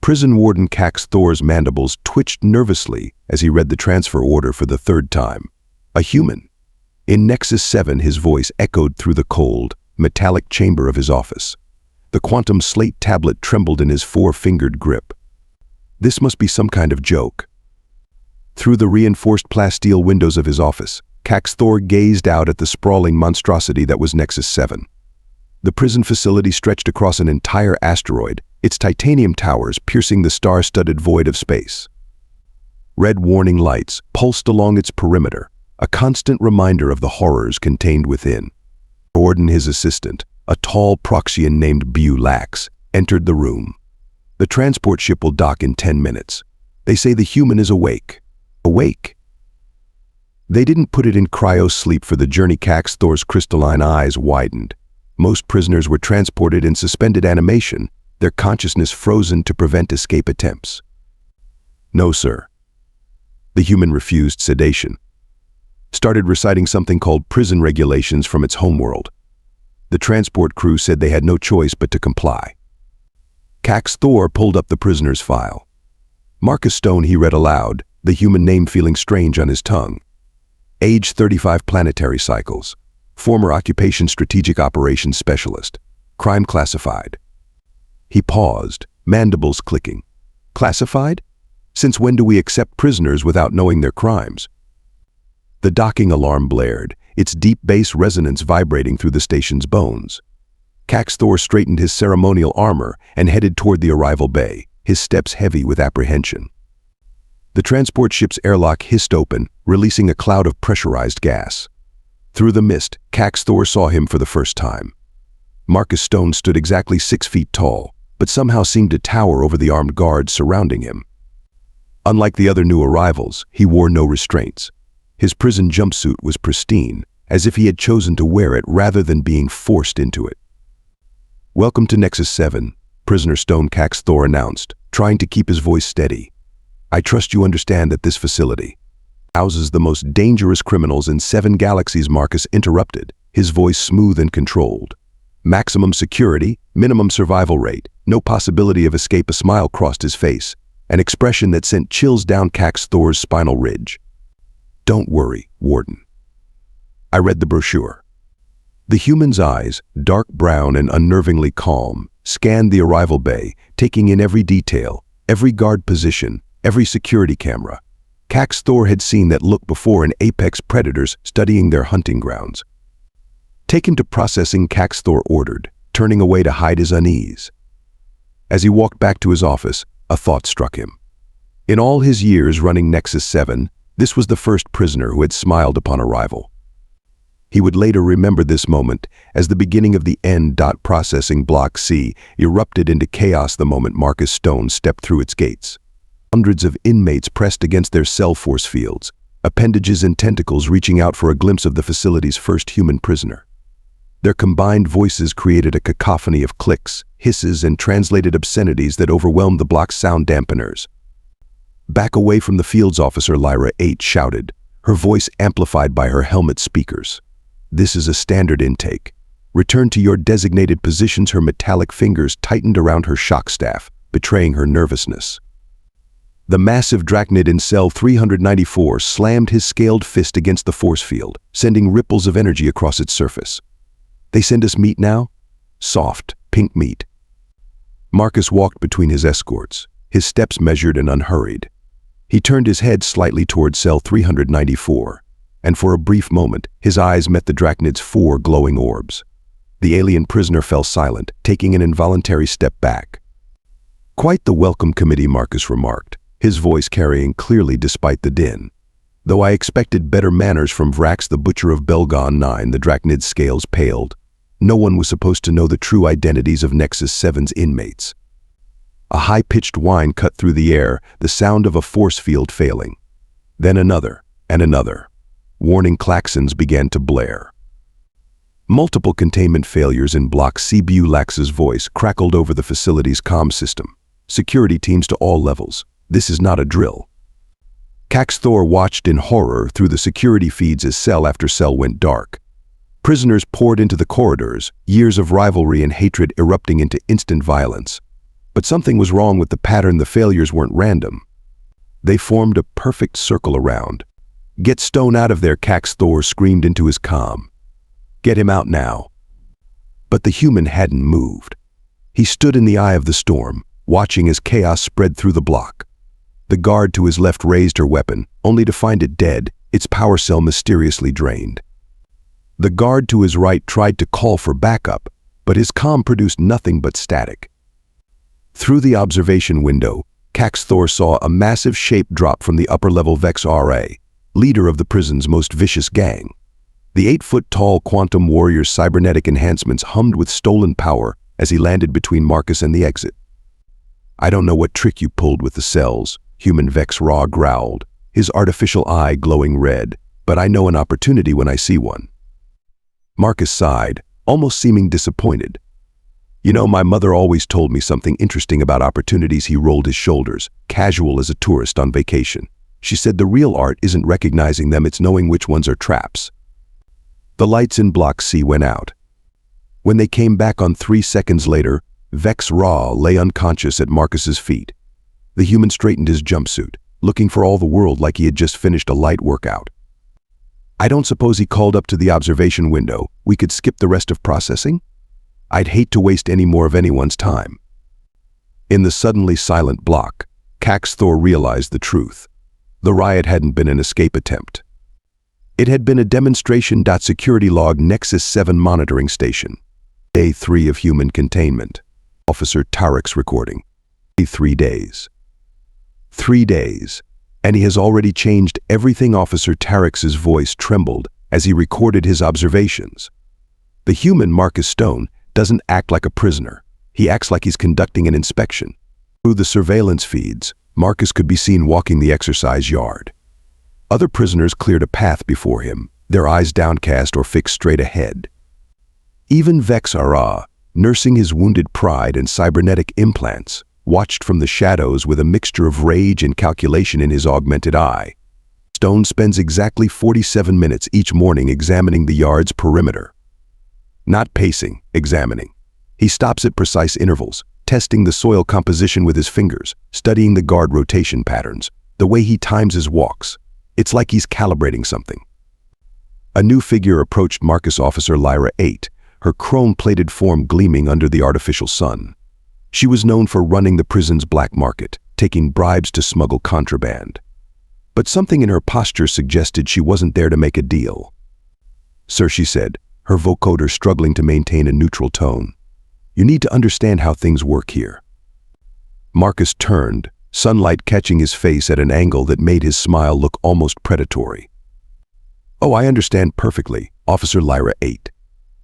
Prison Warden Kax'thor's mandibles twitched nervously as he read the transfer order for the third time. A human. In Nexus 7, his voice echoed through the cold, metallic chamber of his office. The quantum slate tablet trembled in his four-fingered grip. This must be some kind of joke. Through the reinforced plasteel windows of his office, Kax'thor gazed out at the sprawling monstrosity that was Nexus 7. The prison facility stretched across an entire asteroid, its titanium towers piercing the star-studded void of space. Red warning lights pulsed along its perimeter, a constant reminder of the horrors contained within. Warden, his assistant, a tall Proxian named Lax, entered the room. The transport ship will dock in 10 minutes. They say the human is awake. Awake? They didn't put it in cryo-sleep for the journey. Kax'thor's crystalline eyes widened. Most prisoners were transported in suspended animation, their consciousness frozen to prevent escape attempts. No, sir. The human refused sedation. Started reciting something called prison regulations from its homeworld. The transport crew said they had no choice but to comply. Kax'thor pulled up the prisoner's file. Marcus Stone, he read aloud, the human name feeling strange on his tongue. Age 35, planetary cycles. Former occupation strategic operations specialist. Crime classified. He paused, mandibles clicking. Classified? Since when do we accept prisoners without knowing their crimes? The docking alarm blared, its deep bass resonance vibrating through the station's bones. Kax'thor straightened his ceremonial armor and headed toward the arrival bay, his steps heavy with apprehension. The transport ship's airlock hissed open, releasing a cloud of pressurized gas. Through the mist, Kax'thor saw him for the first time. Marcus Stone stood exactly 6 feet tall, but somehow seemed to tower over the armed guards surrounding him. Unlike the other new arrivals, he wore no restraints. His prison jumpsuit was pristine, as if he had chosen to wear it rather than being forced into it. "Welcome to Nexus 7, Prisoner Stone," Kax'thor announced, trying to keep his voice steady. "I trust you understand that this facility houses the most dangerous criminals in 7 galaxies." Marcus interrupted, his voice smooth and controlled. "Maximum security, minimum survival rate, no possibility of escape." A smile crossed his face, an expression that sent chills down Kax'thor's spinal ridge. "Don't worry, Warden. I read the brochure." The human's eyes, dark brown and unnervingly calm, scanned the arrival bay, taking in every detail, every guard position, every security camera. Kax'thor had seen that look before in apex predators studying their hunting grounds. "Take him to processing," Kax'thor ordered, turning away to hide his unease. As he walked back to his office, a thought struck him. In all his years running Nexus 7, this was the first prisoner who had smiled upon arrival. He would later remember this moment as the beginning of the end. Processing Block C erupted into chaos the moment Marcus Stone stepped through its gates. Hundreds of inmates pressed against their cell force fields, appendages and tentacles reaching out for a glimpse of the facility's first human prisoner. Their combined voices created a cacophony of clicks, hisses, and translated obscenities that overwhelmed the block's sound dampeners. "Back away from the fields," Officer Lyra 8 shouted, her voice amplified by her helmet speakers. "This is a standard intake. Return to your designated positions." Her metallic fingers tightened around her shock staff, betraying her nervousness. The massive drachnid in cell 394 slammed his scaled fist against the force field, sending ripples of energy across its surface. "They send us meat now?" "Soft, pink meat." Marcus walked between his escorts, his steps measured and unhurried. He turned his head slightly toward cell 394, and for a brief moment, his eyes met the drachnid's 4 glowing orbs. The alien prisoner fell silent, taking an involuntary step back. "Quite the welcome committee," Marcus remarked, his voice carrying clearly despite the din. "Though I expected better manners from Vrax, the Butcher of Belgon 9, the drachnid's scales paled. No one was supposed to know the true identities of Nexus 7's inmates." A high-pitched whine cut through the air, the sound of a force field failing. Then another, and another. Warning klaxons began to blare. Multiple containment failures in Block C. Lax's voice crackled over the facility's comm system. "Security teams to all levels. This is not a drill." Kax'thor watched in horror through the security feeds as cell after cell went dark. Prisoners poured into the corridors, years of rivalry and hatred erupting into instant violence. But something was wrong with the pattern. The failures weren't random. They formed a perfect circle around. "Get Stone out of there," Kax'thor screamed into his comm. "Get him out now." But the human hadn't moved. He stood in the eye of the storm, watching as chaos spread through the block. The guard to his left raised her weapon, only to find it dead, its power cell mysteriously drained. The guard to his right tried to call for backup, but his comm produced nothing but static. Through the observation window, Kax'thor saw a massive shape drop from the upper-level Vex RA, leader of the prison's most vicious gang. The 8-foot-tall quantum warrior's cybernetic enhancements hummed with stolen power as he landed between Marcus and the exit. "I don't know what trick you pulled with the cells," human Vex Ra growled, his artificial eye glowing red, "but I know an opportunity when I see one." Marcus sighed, almost seeming disappointed. "You know, my mother always told me something interesting about opportunities." He rolled his shoulders, casual as a tourist on vacation. "She said the real art isn't recognizing them, it's knowing which ones are traps." The lights in Block C went out. When they came back on 3 seconds later, Vex Ra lay unconscious at Marcus's feet. The human straightened his jumpsuit, looking for all the world like he had just finished a light workout. "I don't suppose he called up to the observation window. We could skip the rest of processing? I'd hate to waste any more of anyone's time." In the suddenly silent block, Kax'thor realized the truth. The riot hadn't been an escape attempt. It had been a demonstration. Security log Nexus 7 monitoring station. Day 3 of human containment. Officer Tarek's recording. 3 days. 3 days, and he has already changed everything. Officer Tarek's voice trembled as he recorded his observations. The human Marcus Stone doesn't act like a prisoner. He acts like he's conducting an inspection. Through the surveillance feeds, Marcus could be seen walking the exercise yard. Other prisoners cleared a path before him, their eyes downcast or fixed straight ahead. Even Vex Ra, nursing his wounded pride and cybernetic implants, watched from the shadows with a mixture of rage and calculation in his augmented eye. Stone spends exactly 47 minutes each morning examining the yard's perimeter. Not pacing, examining. He stops at precise intervals, testing the soil composition with his fingers, studying the guard rotation patterns, the way he times his walks. It's like he's calibrating something. A new figure approached Marcus. Officer Lyra 8, her chrome-plated form gleaming under the artificial sun. She was known for running the prison's black market, taking bribes to smuggle contraband. But something in her posture suggested she wasn't there to make a deal. "Sir," she said, her vocoder struggling to maintain a neutral tone, "you need to understand how things work here." Marcus turned, sunlight catching his face at an angle that made his smile look almost predatory. "Oh, I understand perfectly, Officer Lyra 8.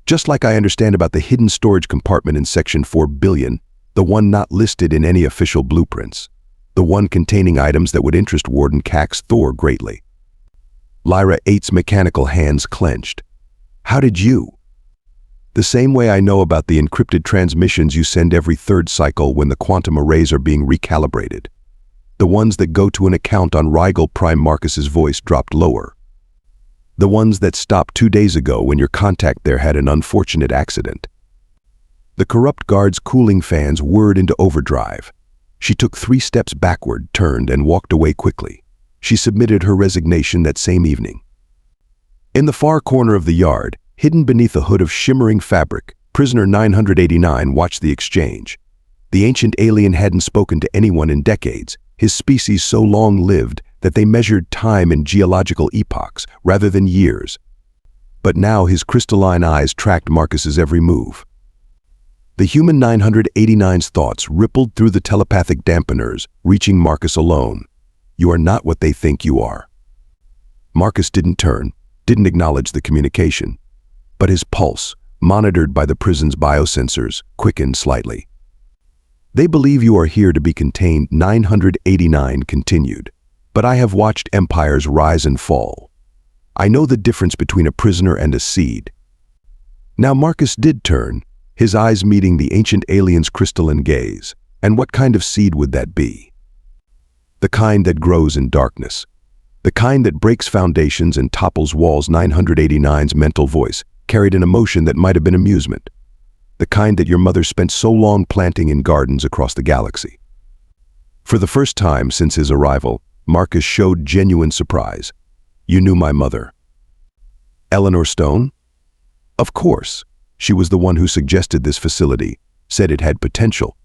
Just like I understand about the hidden storage compartment in Section 4 billion, the one not listed in any official blueprints, the one containing items that would interest Warden Kax'thor greatly." Lyra 8's mechanical hands clenched. "How did you?" "The same way I know about the encrypted transmissions you send every 3rd cycle when the quantum arrays are being recalibrated. The ones that go to an account on Rigel Prime." Marcus's voice dropped lower. "The ones that stopped 2 days ago when your contact there had an unfortunate accident." The corrupt guard's cooling fans whirred into overdrive. She took 3 steps backward, turned, and walked away quickly. She submitted her resignation that same evening. In the far corner of the yard, hidden beneath a hood of shimmering fabric, prisoner 989 watched the exchange. The ancient alien hadn't spoken to anyone in decades, his species so long-lived that they measured time in geological epochs rather than years. But now his crystalline eyes tracked Marcus's every move. The human 989's thoughts rippled through the telepathic dampeners, reaching Marcus alone. "You are not what they think you are." Marcus didn't turn, didn't acknowledge the communication. But his pulse, monitored by the prison's biosensors, quickened slightly. "They believe you are here to be contained," 989 continued. "But I have watched empires rise and fall. I know the difference between a prisoner and a seed." Now Marcus did turn, his eyes meeting the ancient alien's crystalline gaze. And what kind of seed would that be? The kind that grows in darkness. The kind that breaks foundations and topples walls. 989's mental voice carried an emotion that might have been amusement. the kind that your mother spent so long planting in gardens across the galaxy. For the first time since his arrival, Marcus showed genuine surprise. You knew my mother. Eleanor Stone? Of course. She was the one who suggested this facility, said it had potential.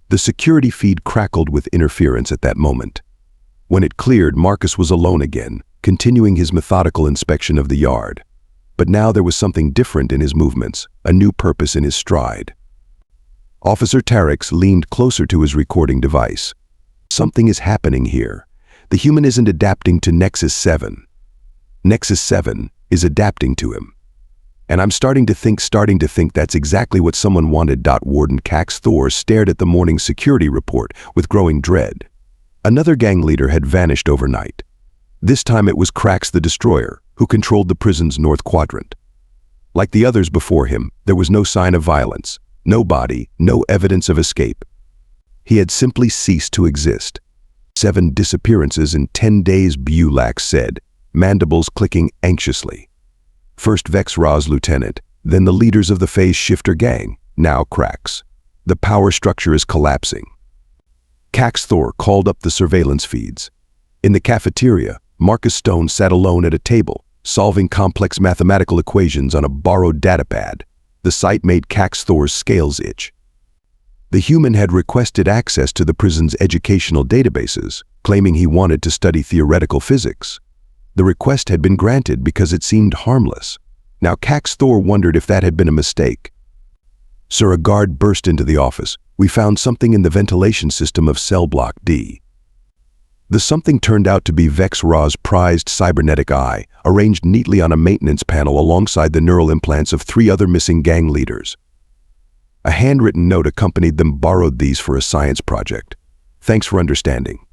The security feed crackled with interference at that moment. When it cleared, Marcus was alone again, continuing his methodical inspection of the yard. But now there was something different in his movements, a new purpose in his stride. Officer Tarex leaned closer to his recording device. Something is happening here. The human isn't adapting to Nexus 7. Nexus 7 is adapting to him. And I'm starting to think that's exactly what someone wanted. Warden Kax'thor stared at the morning security report with growing dread. Another gang leader had vanished overnight. This time it was Krax the Destroyer, who controlled the prison's north quadrant. Like the others before him, there was no sign of violence, no body, no evidence of escape. He had simply ceased to exist. 7 disappearances in 10 days, Bulax said, mandibles clicking anxiously. First Vex-Ra's lieutenant, then the leaders of the Phase Shifter gang, now Krax. The power structure is collapsing. Kax'thor called up the surveillance feeds. In the cafeteria, Marcus Stone sat alone at a table, solving complex mathematical equations on a borrowed datapad. The sight made Kax'thor's scales itch. The human had requested access to the prison's educational databases, claiming he wanted to study theoretical physics. The request had been granted because it seemed harmless. Now Kax'thor wondered if that had been a mistake. Sir, a guard burst into the office. We found something in the ventilation system of cell block D. The something turned out to be Vex-Ra's prized cybernetic eye, arranged neatly on a maintenance panel alongside the neural implants of 3 other missing gang leaders. A handwritten note accompanied them. Borrowed these for a science project. Thanks for understanding.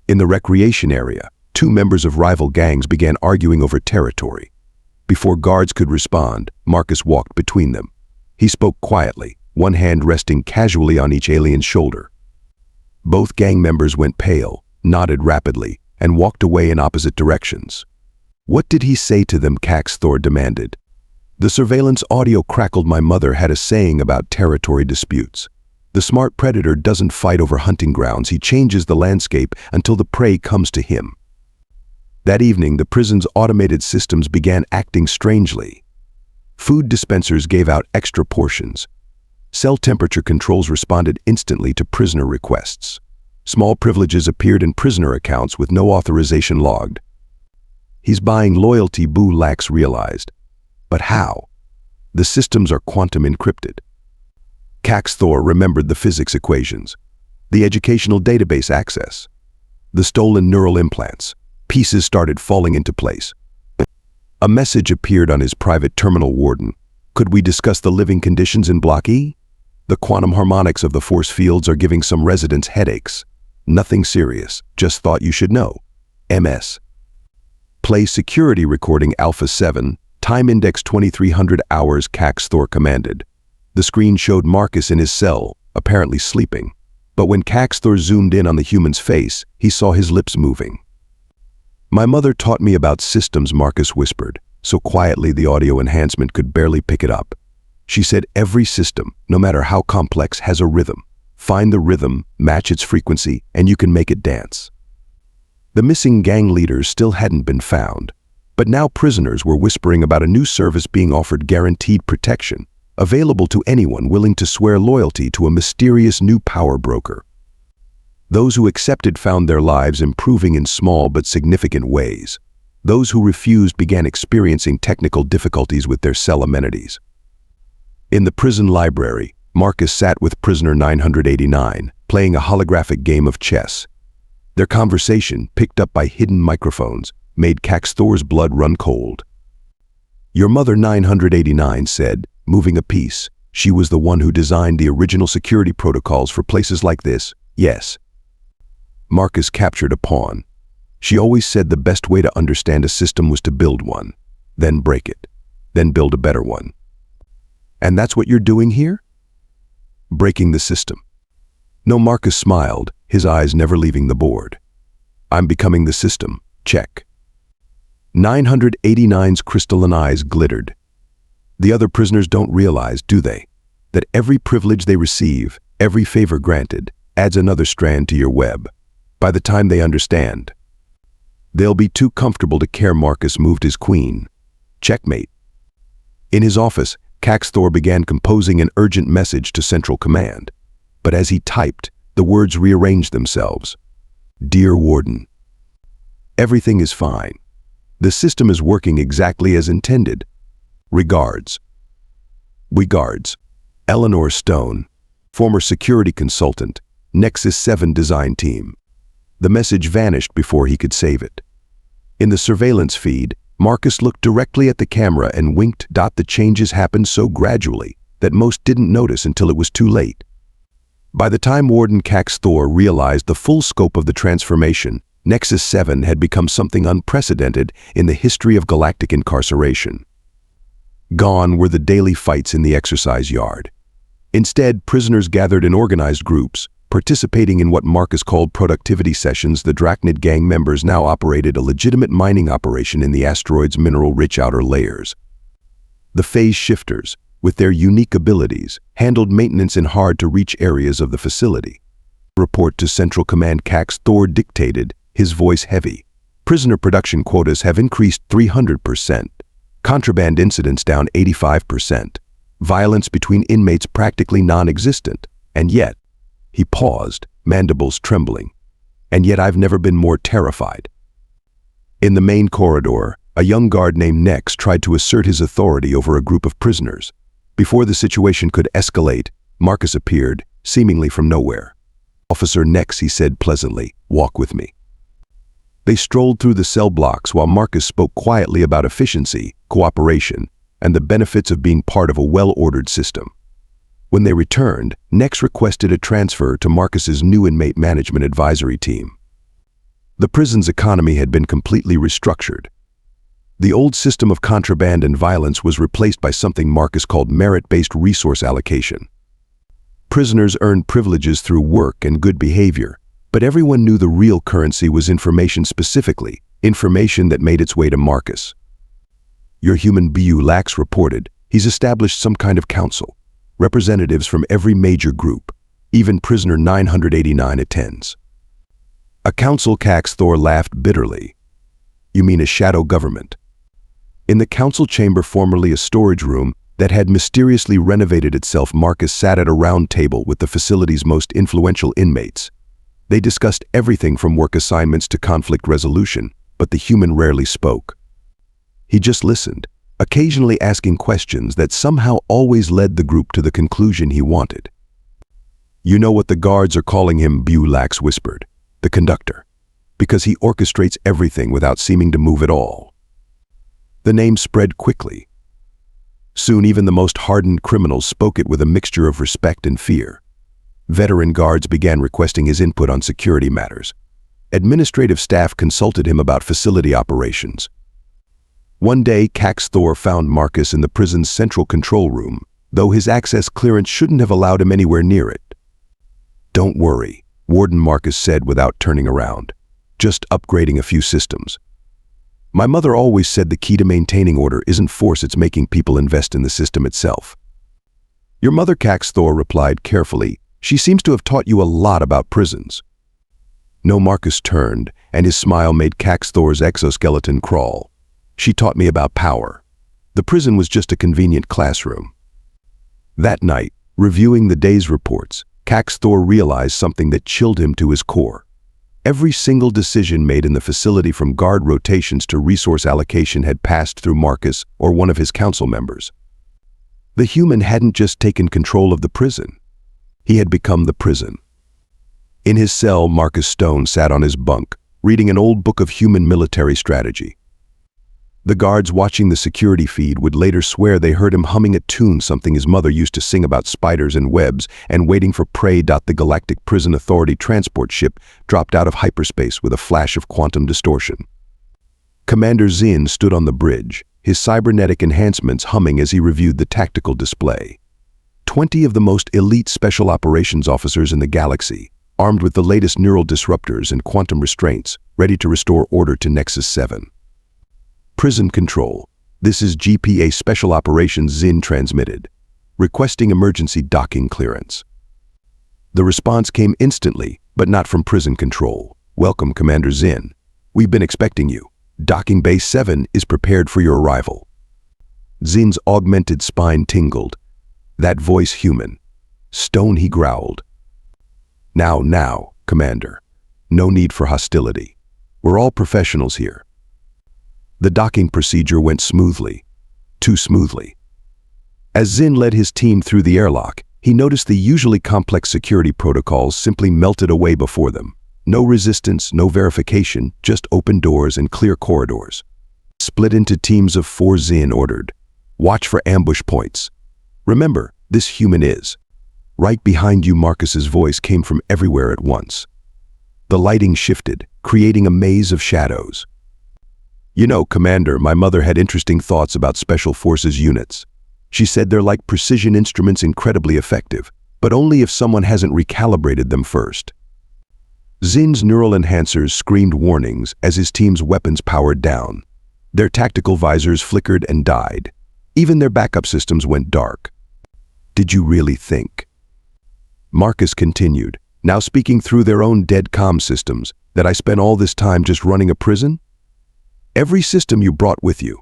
In the recreation area, 2 members of rival gangs began arguing over territory. Before guards could respond, Marcus walked between them. He spoke quietly, one hand resting casually on each alien's shoulder. Both gang members went pale, nodded rapidly, and walked away in opposite directions. What did he say to them? Kax'thor demanded. The surveillance audio crackled. My mother had a saying about territory disputes. The smart predator doesn't fight over hunting grounds. He changes the landscape until the prey comes to him. That evening, the prison's automated systems began acting strangely. Food dispensers gave out extra portions. Cell temperature controls responded instantly to prisoner requests. Small privileges appeared in prisoner accounts with no authorization logged. He's buying loyalty, Bulax realized. But how? The systems are quantum encrypted. Kax'thor remembered the physics equations, the educational database access, the stolen neural implants. Pieces started falling into place. A message appeared on his private terminal. Warden, could we discuss the living conditions in Block E? The quantum harmonics of the force fields are giving some residents headaches. Nothing serious, just thought you should know. MS. Play security recording Alpha 7, time index 2300 hours, Kax'thor commanded. The screen showed Marcus in his cell, apparently sleeping. But when Kax'thor zoomed in on the human's face, he saw his lips moving. My mother taught me about systems, Marcus whispered, so quietly the audio enhancement could barely pick it up. She said every system, no matter how complex, has a rhythm. Find the rhythm, match its frequency, and you can make it dance. The missing gang leaders still hadn't been found, but now prisoners were whispering about a new service being offered: guaranteed protection, available to anyone willing to swear loyalty to a mysterious new power broker. Those who accepted found their lives improving in small but significant ways. Those who refused began experiencing technical difficulties with their cell amenities. In the prison library, Marcus sat with prisoner 989, playing a holographic game of chess. Their conversation, picked up by hidden microphones, made Kax'thor's blood run cold. Your mother, 989 said, moving a piece. She was the one who designed the original security protocols for places like this. Yes. Marcus captured a pawn. She always said the best way to understand a system was to build one, then break it, then build a better one. And that's what you're doing here? Breaking the system. No, Marcus smiled, his eyes never leaving the board. I'm becoming the system. Check. 989's crystalline eyes glittered. The other prisoners don't realize, do they, that every privilege they receive, every favor granted, adds another strand to your web. By the time they understand, they'll be too comfortable to care. Marcus moved his queen. Checkmate. In his office, Kax'thor began composing an urgent message to Central Command. But as he typed, the words rearranged themselves. Dear Warden, everything is fine. The system is working exactly as intended. Regards. Regards. Eleanor Stone, former security consultant, Nexus 7 design team. The message vanished before he could save it. In the surveillance feed, Marcus looked directly at the camera and winked. The changes happened so gradually that most didn't notice until it was too late. By the time Warden Kax'thor realized the full scope of the transformation, Nexus 7 had become something unprecedented in the history of galactic incarceration. Gone were the daily fights in the exercise yard. Instead, prisoners gathered in organized groups, participating in what Marcus called productivity sessions. The Drachnid gang members now operated a legitimate mining operation in the asteroid's mineral-rich outer layers. The phase shifters, with their unique abilities, handled maintenance in hard-to-reach areas of the facility. Report to Central Command. Kax'thor dictated, his voice heavy. Prisoner production quotas have increased 300%. Contraband incidents down 85%. Violence between inmates practically non-existent. And yet, he paused, mandibles trembling. And yet I've never been more terrified. In the main corridor, a young guard named Nex tried to assert his authority over a group of prisoners. Before the situation could escalate, Marcus appeared, seemingly from nowhere. Officer Nex, he said pleasantly, walk with me. They strolled through the cell blocks while Marcus spoke quietly about efficiency, cooperation, and the benefits of being part of a well-ordered system. When they returned, Nex requested a transfer to Marcus's new inmate management advisory team. The prison's economy had been completely restructured. The old system of contraband and violence was replaced by something Marcus called merit-based resource allocation. Prisoners earned privileges through work and good behavior, but everyone knew the real currency was information, specifically, information that made its way to Marcus. Your human BU Lax reported he's established some kind of council. Representatives from every major group. Even prisoner 989 attends. A council? Kax'thor laughed bitterly. You mean a shadow government? In the council chamber, formerly a storage room that had mysteriously renovated itself, Marcus sat at a round table with the facility's most influential inmates. They discussed everything from work assignments to conflict resolution, but the human rarely spoke. He just listened, occasionally asking questions that somehow always led the group to the conclusion he wanted. You know what the guards are calling him? Bulax whispered. The conductor. Because he orchestrates everything without seeming to move at all. The name spread quickly. Soon even the most hardened criminals spoke it with a mixture of respect and fear. Veteran guards began requesting his input on security matters. Administrative staff consulted him about facility operations. One day, Kax'thor found Marcus in the prison's central control room, though his access clearance shouldn't have allowed him anywhere near it. Don't worry, Warden Marcus said without turning around. Just upgrading a few systems. My mother always said the key to maintaining order isn't force, it's making people invest in the system itself. Your mother? Kax'thor replied carefully. She seems to have taught you a lot about prisons. No. Marcus turned, and his smile made Kax'thor's exoskeleton crawl. She taught me about power. The prison was just a convenient classroom. That night, reviewing the day's reports, Kax'thor realized something that chilled him to his core. Every single decision made in the facility, from guard rotations to resource allocation, had passed through Marcus or one of his council members. The human hadn't just taken control of the prison. He had become the prison. In his cell, Marcus Stone sat on his bunk, reading an old book of human military strategy. The guards watching the security feed would later swear they heard him humming a tune, something his mother used to sing about spiders and webs and waiting for prey. The Galactic Prison Authority transport ship dropped out of hyperspace with a flash of quantum distortion. Commander Zin stood on the bridge, his cybernetic enhancements humming as he reviewed the tactical display. 20 of the most elite special operations officers in the galaxy, armed with the latest neural disruptors and quantum restraints, ready to restore order to Nexus 7. Prison control. This is GPA Special Operations Zin transmitted, requesting emergency docking clearance. The response came instantly, but not from prison control. Welcome, Commander Zin. We've been expecting you. Docking Bay 7 is prepared for your arrival. Zin's augmented spine tingled. That voice human. Stone, he growled. Now, Commander. No need for hostility. We're all professionals here. The docking procedure went smoothly. Too smoothly. As Zin led his team through the airlock, he noticed the usually complex security protocols simply melted away before them. No resistance, no verification, just open doors and clear corridors. Split into teams of 4, Zin ordered. Watch for ambush points. Remember, this human is. Right behind you, Marcus's voice came from everywhere at once. The lighting shifted, creating a maze of shadows. You know, Commander, my mother had interesting thoughts about Special Forces units. She said they're like precision instruments, incredibly effective, but only if someone hasn't recalibrated them first. Zin's neural enhancers screamed warnings as his team's weapons powered down. Their tactical visors flickered and died. Even their backup systems went dark. Did you really think? Marcus continued, now speaking through their own dead comm systems, that I spent all this time just running a prison? Every system you brought with you.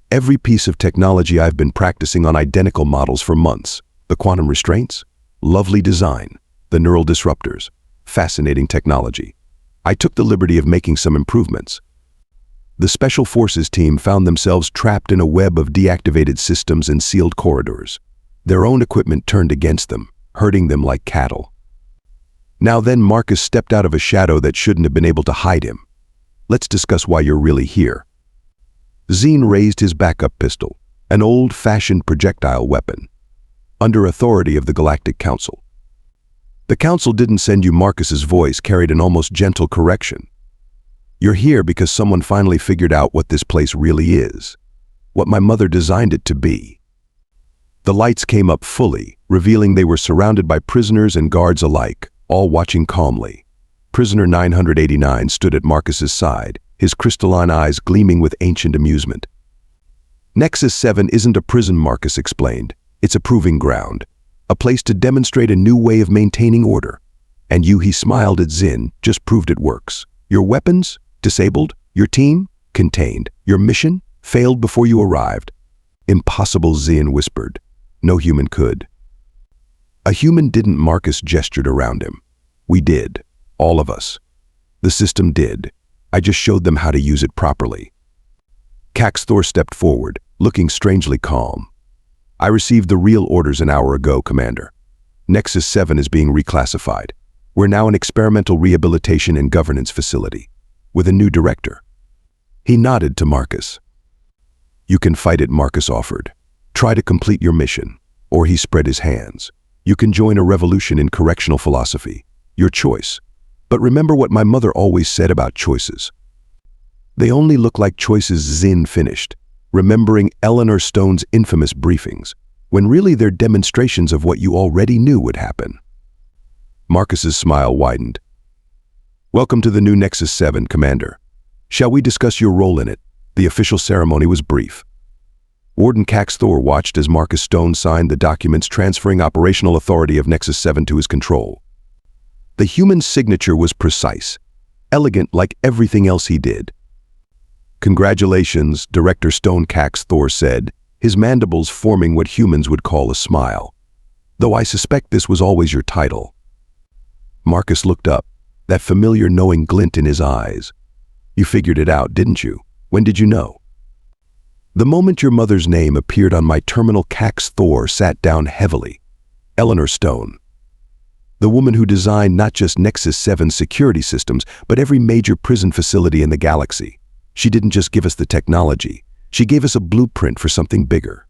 Every piece of technology I've been practicing on identical models for months. The quantum restraints, lovely design. The neural disruptors, fascinating technology. I took the liberty of making some improvements. The Special Forces team found themselves trapped in a web of deactivated systems and sealed corridors. Their own equipment turned against them, herding them like cattle. Now then, Marcus stepped out of a shadow that shouldn't have been able to hide him. Let's discuss why you're really here. Zin raised his backup pistol, an old-fashioned projectile weapon, under authority of the Galactic Council. The Council didn't send you. Marcus's voice carried an almost gentle correction. You're here because someone finally figured out what this place really is, what my mother designed it to be. The lights came up fully, revealing they were surrounded by prisoners and guards alike, all watching calmly. Prisoner 989 stood at Marcus's side, his crystalline eyes gleaming with ancient amusement. Nexus 7 isn't a prison, Marcus explained. It's a proving ground, a place to demonstrate a new way of maintaining order. And you, he smiled at Zin, just proved it works. Your weapons? Disabled. Your team? Contained. Your mission? Failed before you arrived. Impossible, Zin whispered. No human could. A human didn't. Marcus gestured around him. We did. All of us. The system did. I just showed them how to use it properly. Kax'thor stepped forward, looking strangely calm. I received the real orders an hour ago, Commander. Nexus 7 is being reclassified. We're now an experimental rehabilitation and governance facility, with a new director. He nodded to Marcus. You can fight it, Marcus offered. Try to complete your mission. Or he spread his hands. You can join a revolution in correctional philosophy. Your choice. But remember what my mother always said about choices. They only look like choices. Zin finished, remembering Eleanor Stone's infamous briefings, when really they're demonstrations of what you already knew would happen. Marcus's smile widened. Welcome to the new Nexus 7, Commander. Shall we discuss your role in it? The official ceremony was brief. Warden Kax'thor watched as Marcus Stone signed the documents transferring operational authority of Nexus 7 to his control. The human's signature was precise, elegant like everything else he did. Congratulations, Director Stone, Kax'thor said, his mandibles forming what humans would call a smile. Though I suspect this was always your title. Marcus looked up, that familiar knowing glint in his eyes. You figured it out, didn't you? When did you know? The moment your mother's name appeared on my terminal. Kax'thor sat down heavily. Eleanor Stone. The woman who designed not just Nexus 7 security systems, but every major prison facility in the galaxy. She didn't just give us the technology. She gave us a blueprint for something bigger.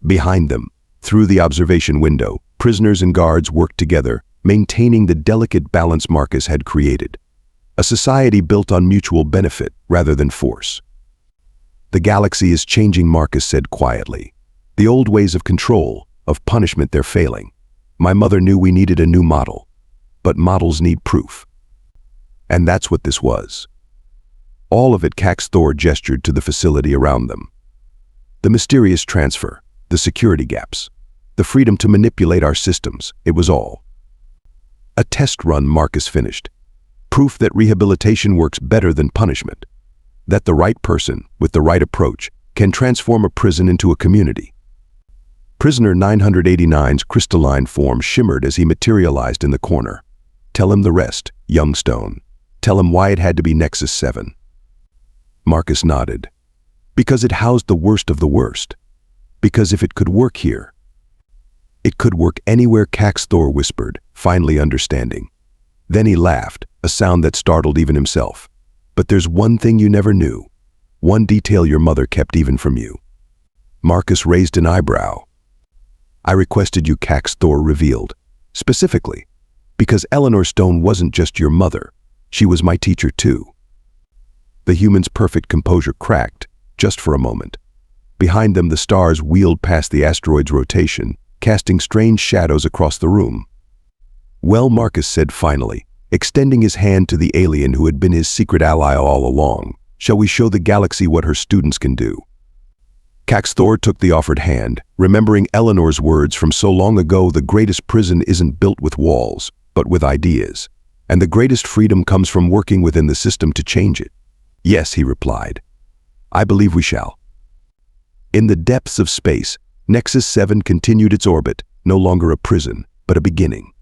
Behind them, through the observation window, prisoners and guards worked together, maintaining the delicate balance Marcus had created. A society built on mutual benefit rather than force. The galaxy is changing, Marcus said quietly. The old ways of control, of punishment, they're failing. My mother knew we needed a new model. But models need proof. And that's what this was. All of it. Kax'thor gestured to the facility around them. The mysterious transfer, the security gaps, the freedom to manipulate our systems, it was all a test run. Marcus finished. Proof that rehabilitation works better than punishment. That the right person, with the right approach, can transform a prison into a community. Prisoner 989's crystalline form shimmered as he materialized in the corner. Tell him the rest, young Stone. Tell him why it had to be Nexus 7. Marcus nodded. Because it housed the worst of the worst. Because if it could work here, it could work anywhere. Kax'thor whispered, finally understanding. Then he laughed, a sound that startled even himself. But there's one thing you never knew. One detail your mother kept even from you. Marcus raised an eyebrow. I requested you, Kax'thor revealed. Specifically, because Eleanor Stone wasn't just your mother. She was my teacher too. The human's perfect composure cracked, just for a moment. Behind them, the stars wheeled past the asteroid's rotation, casting strange shadows across the room. Well, Marcus said finally, extending his hand to the alien who had been his secret ally all along, shall we show the galaxy what her students can do? Kax'thor took the offered hand, remembering Eleanor's words from so long ago. The greatest prison isn't built with walls, but with ideas. And the greatest freedom comes from working within the system to change it. Yes, he replied. I believe we shall. In the depths of space, Nexus 7 continued its orbit, no longer a prison, but a beginning.